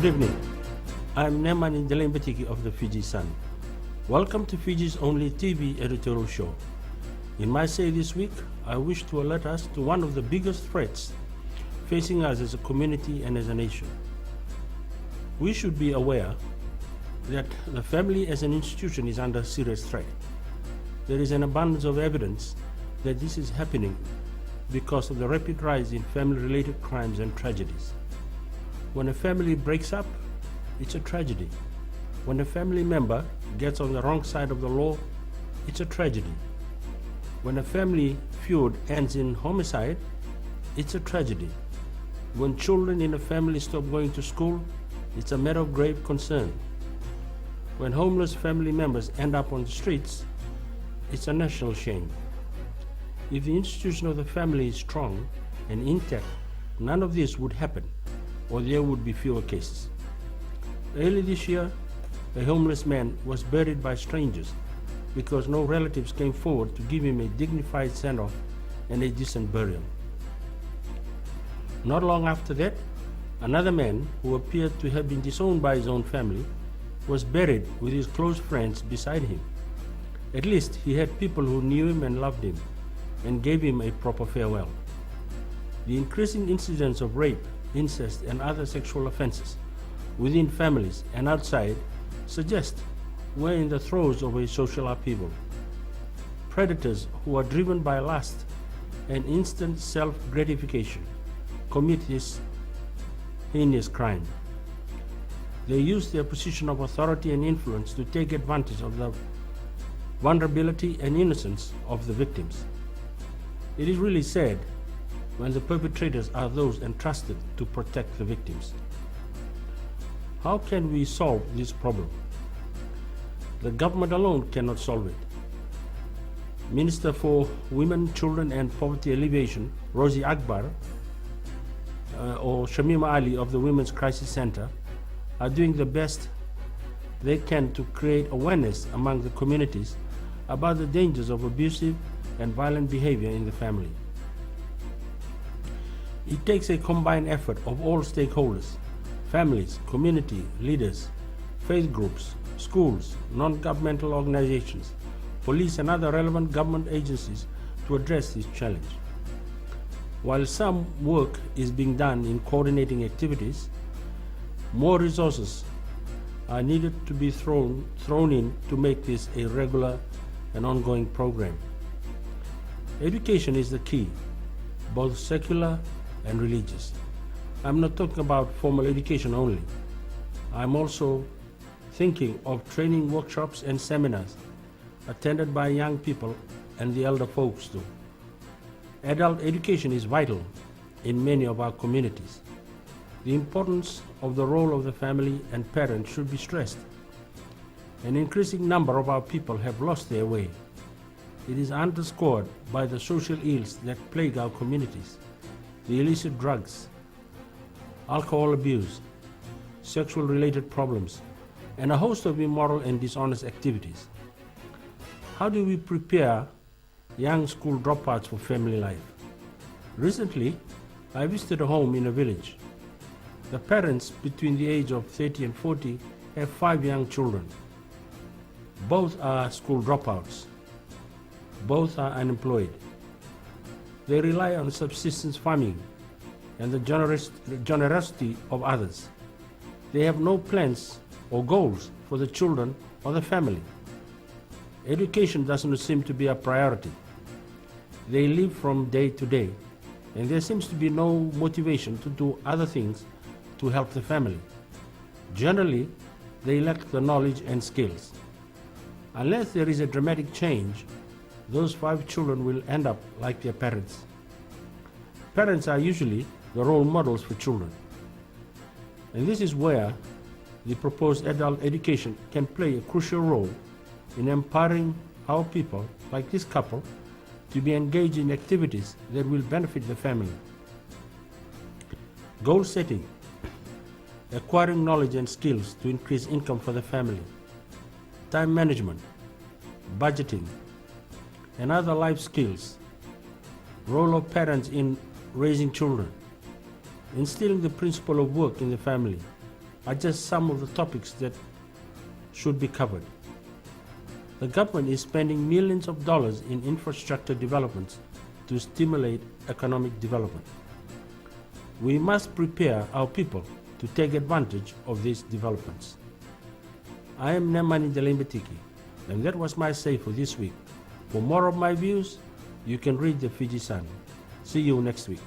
Good evening. I'm Neman Indelembetiki of the Fiji Sun. Welcome to Fiji's only TV editorial show. In my say this week, I wish to alert us to one of the biggest threats facing us as a community and as a nation. We should be aware that the family as an institution is under serious threat. There is an abundance of evidence that this is happening because of the rapid rise in family-related crimes and tragedies. When a family breaks up, it's a tragedy. When a family member gets on the wrong side of the law, it's a tragedy. When a family feud ends in homicide, it's a tragedy. When children in a family stop going to school, it's a matter of grave concern. When homeless family members end up on the streets, it's a national shame. If the institution of the family is strong and intact, none of this would happen, or there would be fewer cases. Early this year, a homeless man was buried by strangers because no relatives came forward to give him a dignified send-off and a decent burial. Not long after that, another man who appeared to have been disowned by his own family was buried with his close friends beside him. At least he had people who knew him and loved him and gave him a proper farewell. The increasing incidence of rape, incest, and other sexual offenses within families and outside suggest we're in the throes of a social upheaval. Predators who are driven by lust and instant self-gratification commit this heinous crime. They use their position of authority and influence to take advantage of the vulnerability and innocence of the victims. It is really sad when the perpetrators are those entrusted to protect the victims. How can we solve this problem? The government alone cannot solve it. Minister for Women, Children and Poverty Alleviation, Rosie Akbar, or Shamima Ali of the Women's Crisis Center, are doing the best they can to create awareness among the communities about the dangers of abusive and violent behavior in the family. It takes a combined effort of all stakeholders, families, community leaders, faith groups, schools, non-governmental organizations, police and other relevant government agencies to address this challenge. While some work is being done in coordinating activities, more resources are needed to be thrown in to make this a regular and ongoing program. Education is the key, both secular and religious. I'm not talking about formal education only. I'm also thinking of training workshops and seminars attended by young people and the elder folks too. Adult education is vital in many of our communities. The importance of the role of the family and parents should be stressed. An increasing number of our people have lost their way. It is underscored by the social ills that plague our communities: the illicit drugs, alcohol abuse, sexual-related problems, and a host of immoral and dishonest activities. How do we prepare young school dropouts for family life? Recently, I visited a home in a village. The parents between the age of 30 and 40 have 5 young children. Both are school dropouts. Both are unemployed. They rely on subsistence farming and the generosity of others. They have no plans or goals for the children or the family. Education doesn't seem to be a priority. They live from day to day, and there seems to be no motivation to do other things to help the family. Generally, they lack the knowledge and skills. Unless there is a dramatic change, those 5 children will end up like their parents. Parents are usually the role models for children. And this is where the proposed adult education can play a crucial role in empowering our people, like this couple, to be engaged in activities that will benefit the family. Goal setting, acquiring knowledge and skills to increase income for the family, time management, budgeting, and other life skills, role of parents in raising children, instilling the principle of work in the family, are just some of the topics that should be covered. The government is spending millions of dollars in infrastructure developments to stimulate economic development. We must prepare our people to take advantage of these developments. I am Nemani Jalembetiki, and that was my say for this week. For more of my views, you can read the Fiji Sun. See you next week.